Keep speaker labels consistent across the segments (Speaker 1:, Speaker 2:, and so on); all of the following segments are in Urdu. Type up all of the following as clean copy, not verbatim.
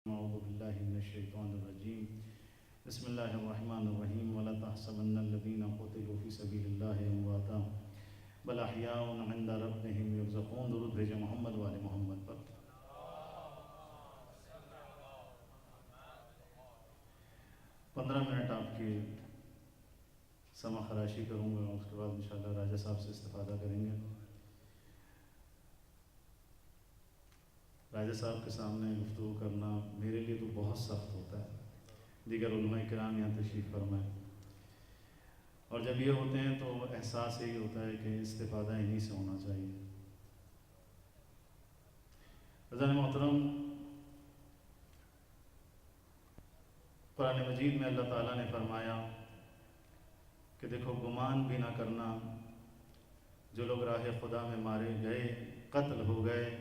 Speaker 1: أعوذ بالله من الشيطان الرجيم بسم الله الرحمن الرحيم ولا تحسبن الذين قتلوا في سبيل الله أمواتا بل أحياء عند ربهم يرزقون. درود بھیجے محمد والے محمد پر. پندرہ منٹ آپ کی سمع خراشی کروں گا، اس کے بعد انشاءاللہ راجہ صاحب سے استفادہ کریں گے. راجہ صاحب کے سامنے گفتگو کرنا میرے لیے تو بہت سخت ہوتا ہے. دیگر علماء کرام یہاں تشریف فرمائیں، اور جب یہ ہوتے ہیں تو احساس یہی ہوتا ہے کہ استفادہ انہی سے ہونا چاہیے. عزیزان محترم، قرآن مجید میں اللہ تعالیٰ نے فرمایا کہ دیکھو گمان بھی نہ کرنا، جو لوگ راہ خدا میں مارے گئے، قتل ہو گئے،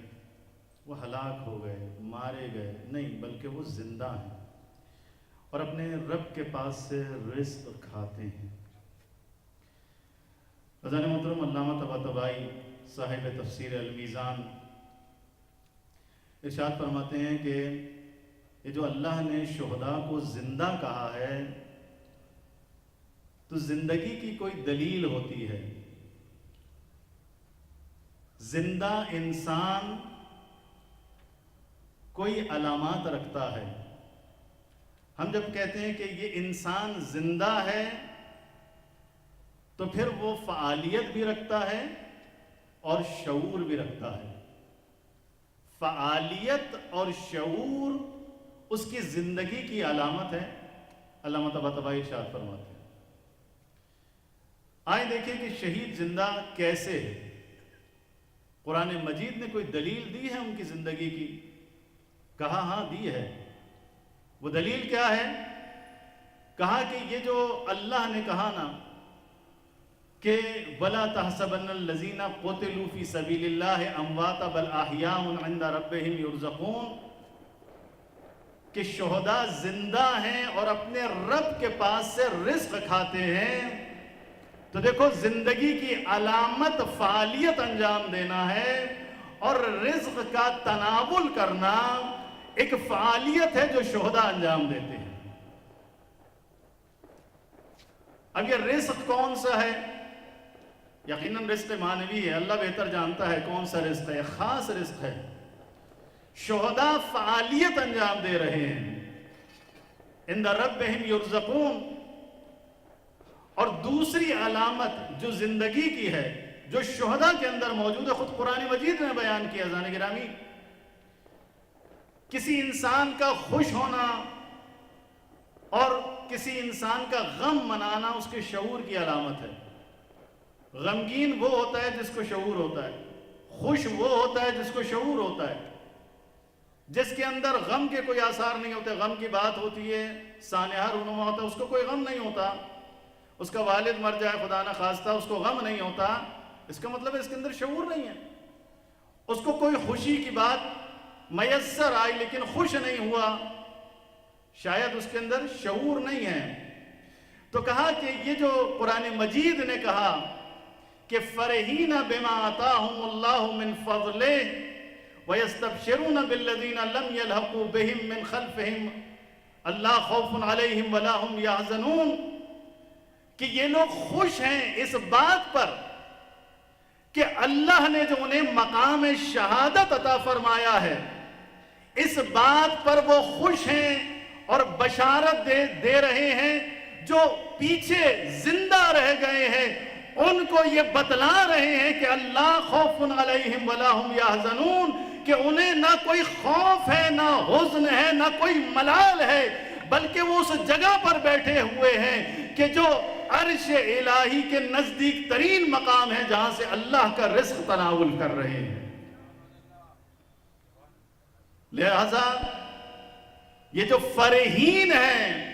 Speaker 1: وہ ہلاک ہو گئے، مارے گئے نہیں بلکہ وہ زندہ ہیں اور اپنے رب کے پاس سے رزق کھاتے ہیں. عزیزان محترم، علامہ طباطبائی صاحب تفسیر المیزان ارشاد فرماتے ہیں کہ یہ جو اللہ نے شہداء کو زندہ کہا ہے تو زندگی کی کوئی دلیل ہوتی ہے. زندہ انسان کوئی علامات رکھتا ہے. ہم جب کہتے ہیں کہ یہ انسان زندہ ہے تو پھر وہ فعالیت بھی رکھتا ہے اور شعور بھی رکھتا ہے. فعالیت اور شعور اس کی زندگی کی علامت ہے. علامہ طباطبائی ارشاد فرماتے ہیں. آئیں دیکھیں کہ شہید زندہ کیسے ہے. قرآن مجید نے کوئی دلیل دی ہے ان کی زندگی کی؟ کہا ہاں دی ہے. وہ دلیل کیا ہے؟ کہا کہ یہ جو اللہ نے کہا نا کہ وَلَا تَحْسَبَنَّ الَّذِينَ قُتِلُوا فِي سَبِيلِ اللَّهِ أَمْوَاتًا بَلْ أَحْيَاءٌ عِندَ رَبِّهِمْ يُرْزَقُونَ، کہ شہداء زندہ ہیں اور اپنے رب کے پاس سے رزق کھاتے ہیں. تو دیکھو زندگی کی علامت فعالیت انجام دینا ہے، اور رزق کا تناول کرنا ایک فعالیت ہے جو شہداء انجام دیتے ہیں. اب یہ رزق کون سا ہے؟ یقیناً رزق معنوی ہے. اللہ بہتر جانتا ہے کون سا رزق ہے. خاص رزق ہے. شہداء فعالیت انجام دے رہے ہیں. عند ربہم یرزقون. اور دوسری علامت جو زندگی کی ہے، جو شہداء کے اندر موجود ہے، خود قرآن مجید نے بیان کیا. عزیزان گرامی، کسی انسان کا خوش ہونا اور کسی انسان کا غم منانا اس کے شعور کی علامت ہے. غمگین وہ ہوتا ہے جس کو شعور ہوتا ہے، خوش وہ ہوتا ہے جس کو شعور ہوتا ہے. جس کے اندر غم کے کوئی آثار نہیں ہوتے، غم کی بات ہوتی ہے، سانحہ رونما ہوتا ہے، اس کو کوئی غم نہیں ہوتا. اس کا والد مر جائے خدا نہ خواستہ، اس کو غم نہیں ہوتا. اس کا مطلب ہے اس کے اندر شعور نہیں ہے. اس کو کوئی خوشی کی بات میسر آئی لیکن خوش نہیں ہوا، شاید اس کے اندر شعور نہیں ہے. تو کہا کہ یہ جو قرآن مجید نے کہا کہ فرحین بما آتاہم اللہ من فضلہ ویستبشرون بالذین لم یلحقوا بہم من خلفہم اللہ خوف علیہم ولا ہم یحزنون، کہ یہ لوگ خوش ہیں اس بات پر کہ اللہ نے جو انہیں مقام شہادت عطا فرمایا ہے، اس بات پر وہ خوش ہیں اور بشارت دے رہے ہیں. جو پیچھے زندہ رہ گئے ہیں ان کو یہ بتلا رہے ہیں کہ اللہ خوف علیہم ولا ہم یحزنون، کہ انہیں نہ کوئی خوف ہے، نہ حزن ہے، نہ کوئی ملال ہے، بلکہ وہ اس جگہ پر بیٹھے ہوئے ہیں کہ جو عرش الہی کے نزدیک ترین مقام ہے، جہاں سے اللہ کا رزق تناول کر رہے ہیں. لہذا یہ جو فرحین ہیں،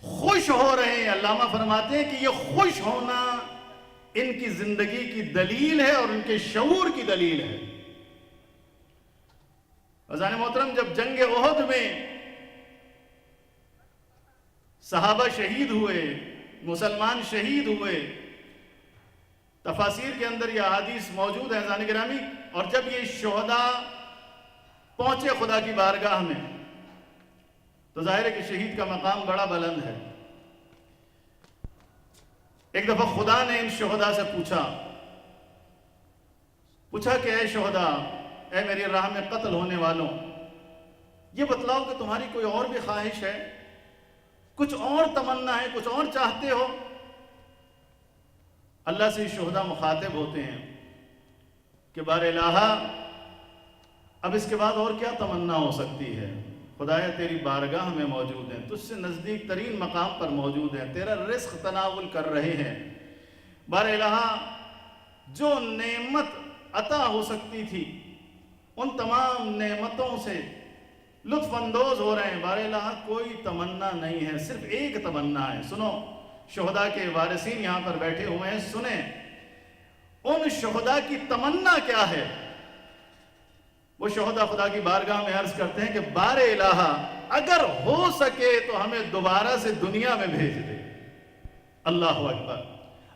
Speaker 1: خوش ہو رہے ہیں، علامہ فرماتے ہیں کہ یہ خوش ہونا ان کی زندگی کی دلیل ہے اور ان کے شعور کی دلیل ہے. عزیزان محترم، جب جنگ احد میں صحابہ شہید ہوئے، مسلمان شہید ہوئے، تفاسیر کے اندر یہ احادیث موجود ہیں عزیزان گرامی. اور جب یہ شہداء پہنچے خدا کی بارگاہ میں تو ظاہر ہے کہ شہید کا مقام بڑا بلند ہے۔ ایک دفعہ خدا نے ان شہداء سے پوچھا کہ اے شہداء، اے میری راہ میں قتل ہونے والوں، یہ بتلاؤ کہ تمہاری کوئی اور بھی خواہش ہے، کچھ اور تمنا ہے، کچھ اور چاہتے ہو؟ اللہ سے شہداء مخاطب ہوتے ہیں کہ بار الہا، اب اس کے بعد اور کیا تمنا ہو سکتی ہے؟ خدایا تیری بارگاہ میں موجود ہیں، تجھ سے نزدیک ترین مقام پر موجود ہیں، تیرا رزق تناول کر رہے ہیں۔ بار الہا، جو نعمت عطا ہو سکتی تھی ان تمام نعمتوں سے لطف اندوز ہو رہے ہیں۔ بار الہا کوئی تمنا نہیں ہے، صرف ایک تمنا ہے۔ سنو، شہداء کے وارثین یہاں پر بیٹھے ہوئے ہیں، سنیں ان شہداء کی تمنا کیا ہے۔ وہ شہداء خدا کی بارگاہ میں عرض کرتے ہیں کہ بار الہا، اگر ہو سکے تو ہمیں دوبارہ سے دنیا میں بھیج دے۔ اللہ اکبر،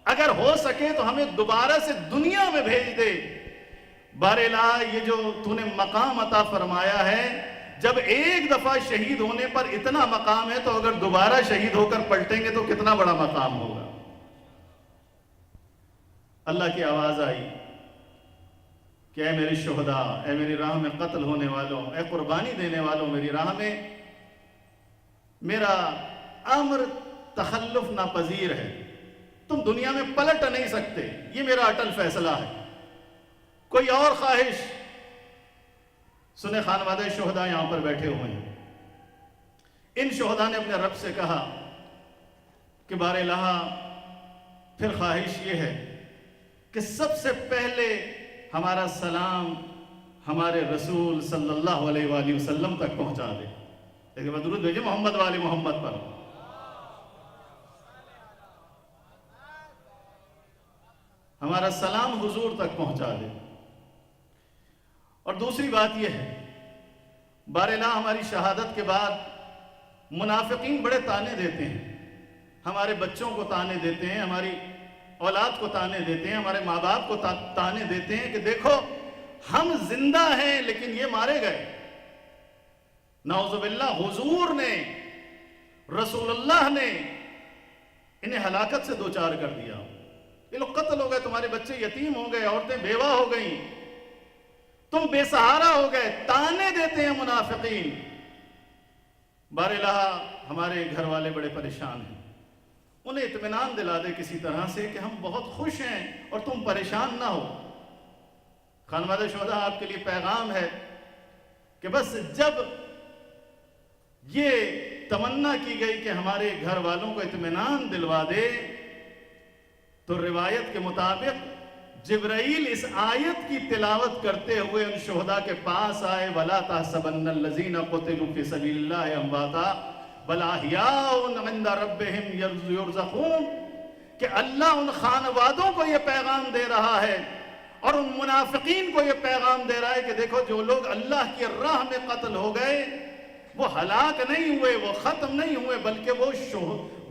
Speaker 1: اگر ہو سکے تو ہمیں دوبارہ سے دنیا میں بھیج دے۔ بار الہا، یہ جو تو نے مقام عطا فرمایا ہے، جب ایک دفعہ شہید ہونے پر اتنا مقام ہے تو اگر دوبارہ شہید ہو کر پلٹیں گے تو کتنا بڑا مقام ہوگا۔ اللہ کی آواز آئی کہ اے میرے شہداء، اے میری راہ میں قتل ہونے والوں، اے قربانی دینے والوں، میری راہ میں میرا امر تخلف ناپذیر ہے، تم دنیا میں پلٹ نہیں سکتے، یہ میرا اٹل فیصلہ ہے۔ کوئی اور خواہش؟ سنے خانوادہ شہداء یہاں پر بیٹھے ہوئے ہیں، ان شہداء نے اپنے رب سے کہا کہ بار الہا، پھر خواہش یہ ہے کہ سب سے پہلے ہمارا سلام ہمارے رسول صلی اللہ علیہ وآلہ وسلم تک پہنچا دے۔ لیکن درود بھیجے محمد والے محمد پر۔ ہمارا سلام حضور تک پہنچا دے۔ اور دوسری بات یہ ہے، بار الہا، ہماری شہادت کے بعد منافقین بڑے تانے دیتے ہیں، ہمارے بچوں کو تانے دیتے ہیں، ہماری اولاد کو تانے دیتے ہیں، ہمارے ماں باپ کو تانے دیتے ہیں کہ دیکھو ہم زندہ ہیں لیکن یہ مارے گئے۔ نعوذ باللہ، حضور نے، رسول اللہ نے انہیں ہلاکت سے دوچار کر دیا۔ یہ لوگ قتل ہو گئے، تمہارے بچے یتیم ہو گئے، عورتیں بیوہ ہو گئیں، تم بے سہارا ہو گئے، تانے دیتے ہیں منافقین۔ بار الہا، ہمارے گھر والے بڑے پریشان ہیں، انہیں اطمینان دلا دے کسی طرح سے کہ ہم بہت خوش ہیں اور تم پریشان نہ ہو۔ خانوادہ شہداء، آپ کے لیے پیغام ہے کہ بس جب یہ تمنا کی گئی کہ ہمارے گھر والوں کو اطمینان دلوا دے تو روایت کے مطابق جبرائیل اس آیت کی تلاوت کرتے ہوئے ان شہداء کے پاس آئے، وَلَا تَحْسَبَنَّ الَّذِينَ قُتِلُوا فِي سَبِيلِ اللَّهِ أَمْوَاتًا بَلْ أَحْيَاءٌ عِندَ رَبِّهِمْ يُرْزَقُونَ، کہ اللہ ان خانوادوں کو یہ پیغام دے رہا ہے اور ان منافقین کو یہ پیغام دے رہا ہے کہ دیکھو جو لوگ اللہ کی راہ میں قتل ہو گئے وہ ہلاک نہیں ہوئے، وہ ختم نہیں ہوئے، بلکہ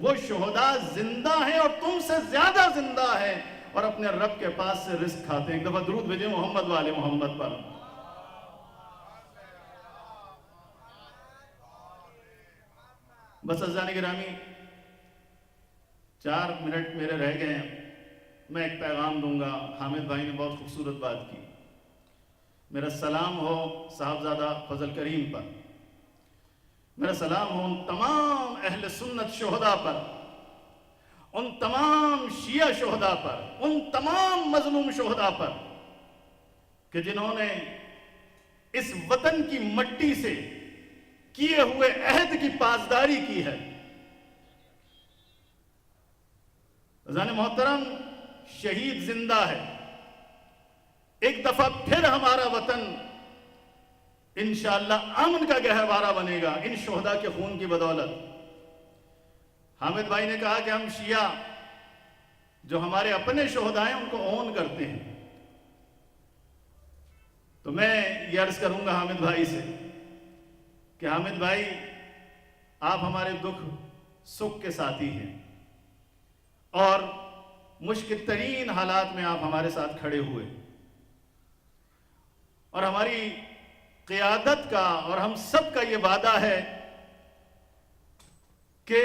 Speaker 1: وہ شہداء زندہ ہیں اور تم سے زیادہ زندہ ہیں اور اپنے رب کے پاس سے رزق کھاتے ہیں۔ ایک دفعہ درود بھیجیں محمد والے محمد پر۔ بس عزیزان گرامی، 4 منٹ میرے رہ گئے ہیں، میں ایک پیغام دوں گا۔ حامد بھائی نے بہت خوبصورت بات کی۔ میرا سلام ہو صاحبزادہ فضل کریم پر، میرا سلام ہو ان تمام اہل سنت شہداء پر، ان تمام شیعہ شہداء پر، ان تمام مظلوم شہداء پر کہ جنہوں نے اس وطن کی مٹی سے کیے ہوئے عہد کی پاسداری کی ہے۔ عزیزان محترم، شہید زندہ ہے، ایک دفعہ پھر ہمارا وطن انشاءاللہ امن کا گہوارہ بنے گا ان شہداء کے خون کی بدولت۔ حامد بھائی نے کہا کہ ہم شیعہ جو ہمارے اپنے شہداء ہیں ان کو اون کرتے ہیں، تو میں یہ عرض کروں گا حامد بھائی سے کہ حامد بھائی، آپ ہمارے دکھ سکھ کے ساتھی ہیں اور مشکل ترین حالات میں آپ ہمارے ساتھ کھڑے ہوئے، اور ہماری قیادت کا اور ہم سب کا یہ وعدہ ہے کہ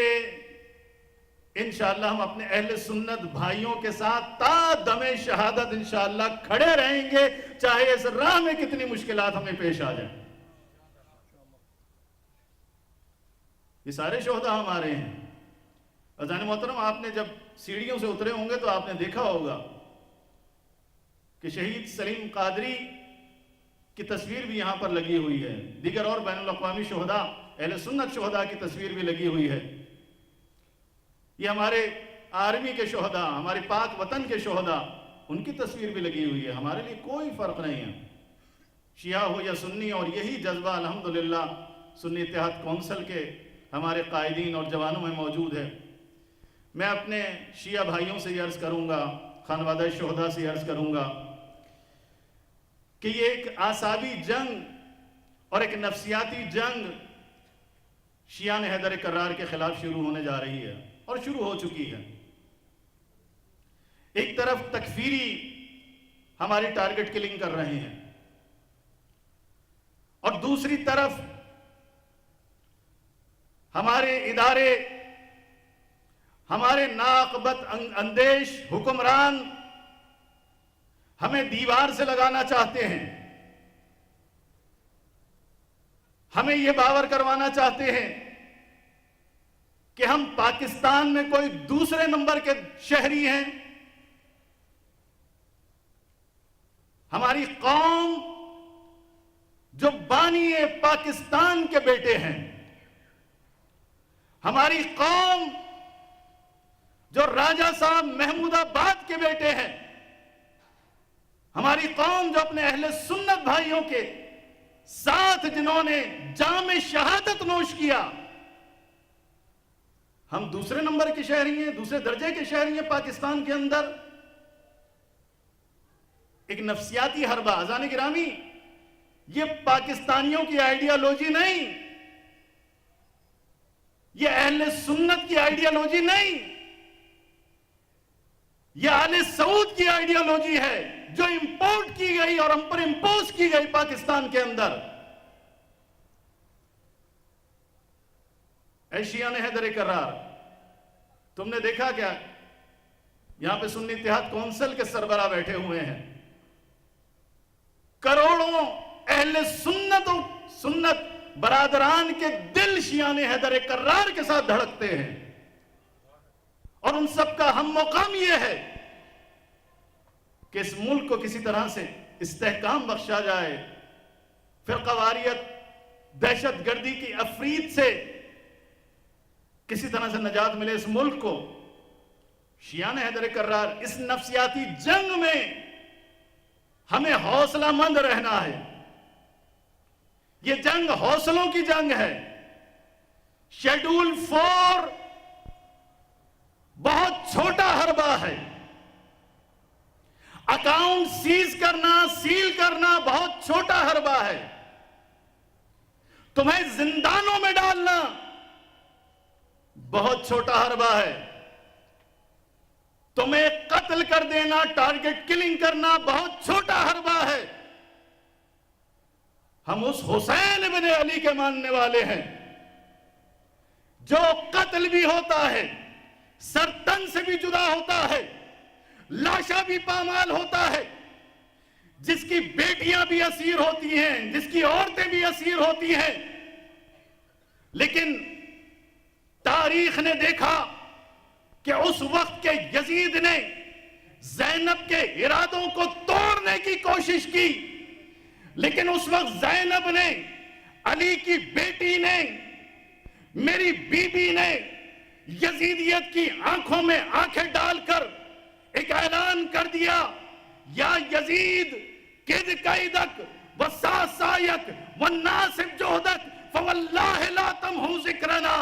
Speaker 1: انشاءاللہ ہم اپنے اہل سنت بھائیوں کے ساتھ تا دم شہادت انشاءاللہ کھڑے رہیں گے، چاہے اس راہ میں کتنی مشکلات ہمیں پیش آ جائیں۔ یہ سارے شہداء ہمارے ہیں۔ عزیزان محترم، آپ نے جب سیڑھیوں سے اترے ہوں گے تو آپ نے دیکھا ہوگا کہ شہید سلیم قادری کی تصویر بھی یہاں پر لگی ہوئی ہے، دیگر اور بین الاقوامی شہداء، اہل سنت شہداء کی تصویر بھی لگی ہوئی ہے۔ یہ ہمارے آرمی کے شہداء، ہمارے پاک وطن کے شہداء، ان کی تصویر بھی لگی ہوئی ہے۔ ہمارے لیے کوئی فرق نہیں ہے، شیعہ ہو یا سنی، اور یہی جذبہ الحمدللہ سنی اتحاد کونسل کے ہمارے قائدین اور جوانوں میں موجود ہے۔ میں اپنے شیعہ بھائیوں سے یہ عرض کروں گا، خانوادہ شہداء سے یہ عرض کروں گا کہ یہ ایک اعصابی جنگ اور ایک نفسیاتی جنگ شیعان حیدر کرار کے خلاف شروع ہونے جا رہی ہے اور شروع ہو چکی ہے۔ ایک طرف تکفیری ہماری ٹارگٹ کلنگ کر رہے ہیں، اور دوسری طرف ہمارے ادارے، ہمارے ناقبت اندیش حکمران ہمیں دیوار سے لگانا چاہتے ہیں، ہمیں یہ باور کروانا چاہتے ہیں کہ ہم پاکستان میں کوئی دوسرے نمبر کے شہری ہیں۔ ہماری قوم جو بانی پاکستان کے بیٹے ہیں، ہماری قوم جو راجہ صاحب محمود آباد کے بیٹے ہیں، ہماری قوم جو اپنے اہل سنت بھائیوں کے ساتھ جنہوں نے جام شہادت نوش کیا، ہم دوسرے نمبر کے شہری ہیں، دوسرے درجے کے شہری ہیں پاکستان کے اندر؟ ایک نفسیاتی حربہ۔ عزیزان گرامی، یہ پاکستانیوں کی آئیڈیالوجی نہیں، یہ اہل سنت کی آئیڈیالوجی نہیں، یہ آل سعود کی آئیڈیالوجی ہے جو امپورٹ کی گئی اور ہم پر امپوز کی گئی پاکستان کے اندر۔ اے شیعان حیدر کرار، تم نے دیکھا کیا؟ یہاں پہ سنی اتحاد کونسل کے سربراہ بیٹھے ہوئے ہیں، کروڑوں اہل سنت برادران کے دل شیعان حیدر کرار کے ساتھ دھڑکتے ہیں، اور ان سب کا ہم مقام یہ ہے کہ اس ملک کو کسی طرح سے استحکام بخشا جائے، فرقہ واریت، دہشت گردی کی افرید سے کسی طرح سے نجات ملے اس ملک کو۔ شیعان حیدر کرار، اس نفسیاتی جنگ میں ہمیں حوصلہ مند رہنا ہے۔ یہ جنگ حوصلوں کی جنگ ہے۔ شیڈول 4 بہت چھوٹا حربہ ہے۔ اکاؤنٹ سیل کرنا بہت چھوٹا حربہ ہے۔ تمہیں زندانوں میں ڈالنا بہت چھوٹا حربہ ہے۔ تمہیں قتل کر دینا، ٹارگٹ کلنگ کرنا بہت چھوٹا حربہ ہے۔ ہم اس حسین بن علی کے ماننے والے ہیں جو قتل بھی ہوتا ہے، سر تن سے بھی جدا ہوتا ہے، لاشا بھی پامال ہوتا ہے، جس کی بیٹیاں بھی اسیر ہوتی ہیں، جس کی عورتیں بھی اسیر ہوتی ہیں، لیکن تاریخ نے دیکھا کہ اس وقت کے یزید نے زینب کے ارادوں کو توڑنے کی کوشش کی، لیکن اس وقت زینب نے، علی کی بیٹی نے، میری بی بی نے یزیدیت کی آنکھوں میں آنکھیں ڈال کر ایک اعلان کر دیا، یا یزید کد قیدک وساسایک والناسب جہدک فواللہ لا تمحو ذکرنا۔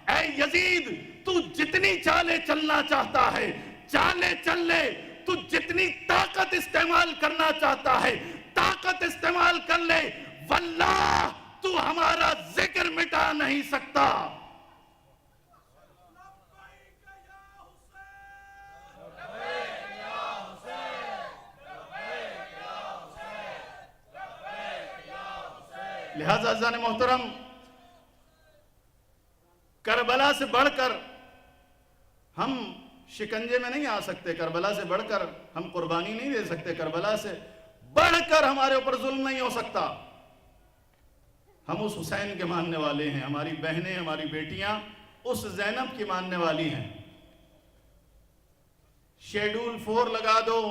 Speaker 1: اے یزید، تو جتنی چالیں چلنا چاہتا ہے چالیں چل لے، تو جتنی طاقت استعمال کرنا چاہتا ہے طاقت استعمال کر لے، واللہ تو ہمارا ذکر مٹا نہیں سکتا۔ لہذا عزیزان محترم، کربلا سے بڑھ کر ہم شکنجے میں نہیں آ سکتے، کربلا سے بڑھ کر ہم قربانی نہیں دے سکتے، کربلا سے بڑھ کر ہمارے اوپر ظلم نہیں ہو سکتا۔ ہم اس حسین کے ماننے والے ہیں، ہماری بہنیں، ہماری بیٹیاں اس زینب کی ماننے والی ہیں۔ شیڈول 4 لگا دو،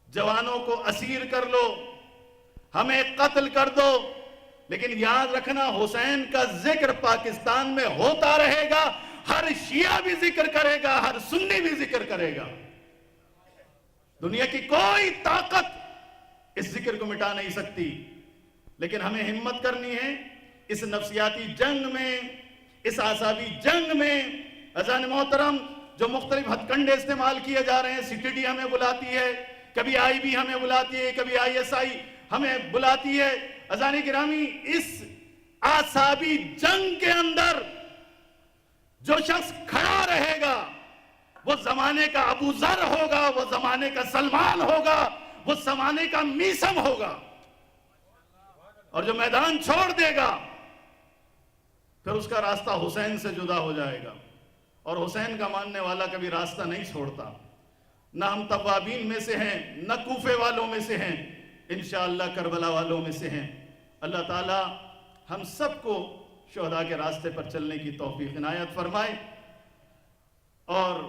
Speaker 1: جوانوں کو اسیر کر لو، ہمیں قتل کر دو، لیکن یاد رکھنا حسین کا ذکر پاکستان میں ہوتا رہے گا، ہر شیعہ بھی ذکر کرے گا، ہر سنی بھی ذکر کرے گا۔ دنیا کی کوئی طاقت اس ذکر کو مٹا نہیں سکتی، لیکن ہمیں ہمت کرنی ہے اس نفسیاتی جنگ میں، اس اعصابی جنگ میں۔ اذان محترم، جو مختلف ہتھ کنڈے استعمال کیے جا رہے ہیں، CTD ہمیں بلاتی ہے، کبھی IB ہمیں بلاتی ہے، کبھی ISI ہمیں بلاتی ہے۔ اذان گرامی، اس اعصابی جنگ کے اندر جو شخص کھڑا رہے گا وہ زمانے کا ابو ذر ہوگا، وہ زمانے کا سلمان ہوگا، وہ زمانے کا میثم ہوگا، اور جو میدان چھوڑ دے گا پھر اس کا راستہ حسین سے جدا ہو جائے گا۔ اور حسین کا ماننے والا کبھی راستہ نہیں چھوڑتا۔ نہ ہم توابین میں سے ہیں، نہ کوفے والوں میں سے ہیں، انشاءاللہ کربلا والوں میں سے ہیں۔ اللہ تعالی ہم سب کو شہداء کے راستے پر چلنے کی توفیق عنایت فرمائے۔ اور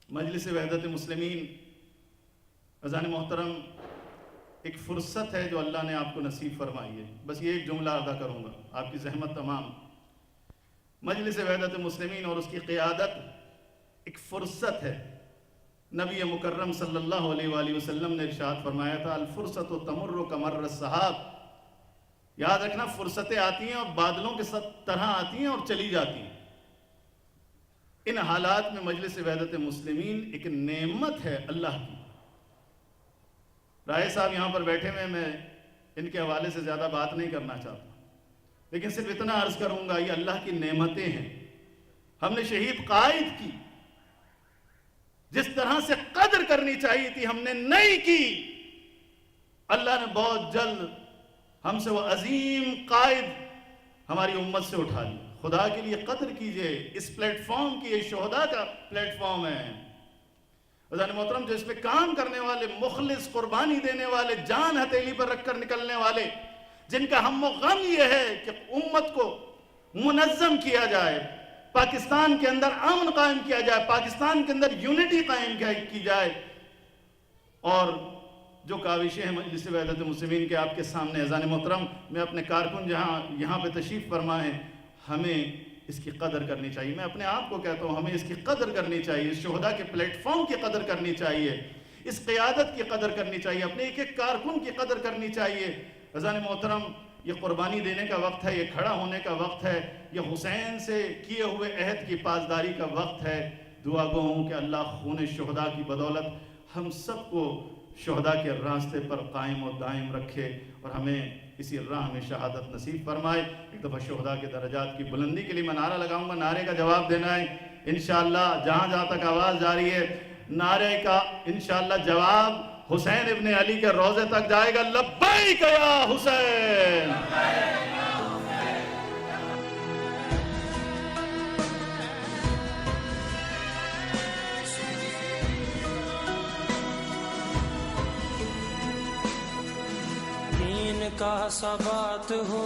Speaker 1: مجلس وحدت مسلمین، اذان محترم، ایک فرصت ہے جو اللہ نے آپ کو نصیب فرمائی ہے۔ بس یہ ایک جملہ ادا کروں گا، آپ کی زحمت تمام۔ مجلس وحدت مسلمین اور اس کی قیادت ایک فرصت ہے۔ نبی مکرم صلی اللہ علیہ وآلہ وسلم نے ارشاد فرمایا تھا، الفرصت تمر کمر السحاب۔ یاد رکھنا، فرصتیں آتی ہیں اور بادلوں کے طرح آتی ہیں اور چلی جاتی ہیں۔ ان حالات میں مجلس وحدت مسلمین ایک نعمت ہے اللہ کی۔ رائے صاحب یہاں پر بیٹھے ہوئے، میں ان کے حوالے سے زیادہ بات نہیں کرنا چاہتا، لیکن صرف اتنا عرض کروں گا، یہ اللہ کی نعمتیں ہیں۔ ہم نے شہید قائد کی جس طرح سے قدر کرنی چاہیے تھی ہم نے نہیں کی۔ اللہ نے بہت جلد ہم سے وہ عظیم قائد ہماری امت سے اٹھا لیا۔ خدا کے لیے قدر کیجئے، اس پلیٹ فارم کی، یہ شہداء کا پلیٹ فارم ہے۔ عزیزان محترم، جو اس پہ کام کرنے والے، مخلص، قربانی دینے والے، جان ہتھیلی پر رکھ کر نکلنے والے، جن کا ہم و غم یہ ہے کہ امت کو منظم کیا جائے، پاکستان کے اندر امن قائم کیا جائے، پاکستان کے اندر یونٹی قائم کی جائے، اور جو کاوشیں ہیں مجلس وحدت مسلمین کے آپ کے سامنے، اذان محترم، میں اپنے کارکن جہاں یہاں پہ تشریف فرما ہے، ہمیں اس کی قدر کرنی چاہیے۔ میں اپنے آپ کو کہتا ہوں، ہمیں اس کی قدر کرنی چاہیے، اس شہداء کے پلیٹ فارم کی قدر کرنی چاہیے، اس قیادت کی قدر کرنی چاہیے، اپنے ایک ایک کارکن کی قدر کرنی چاہیے۔ اذان محترم، یہ قربانی دینے کا وقت ہے، یہ کھڑا ہونے کا وقت ہے، یہ حسین سے کیے ہوئے عہد کی پاسداری کا وقت ہے۔ دعا گو ہوں کہ اللہ خون شہداء کی بدولت ہم سب کو شہداء کے راستے پر قائم و دائم رکھے اور ہمیں اسی راہ میں شہادت نصیب فرمائے۔ ایک دفعہ شہداء کے درجات کی بلندی کے لیے میں نعرہ لگاؤں گا، نعرے کا جواب دینا ہے انشاءاللہ۔ جہاں جہاں تک آواز جاری ہے، نعرے کا انشاءاللہ جواب حسین ابن علی کے روضے تک جائے گا، لبیک یا حسین۔
Speaker 2: دین کا ثبات ہو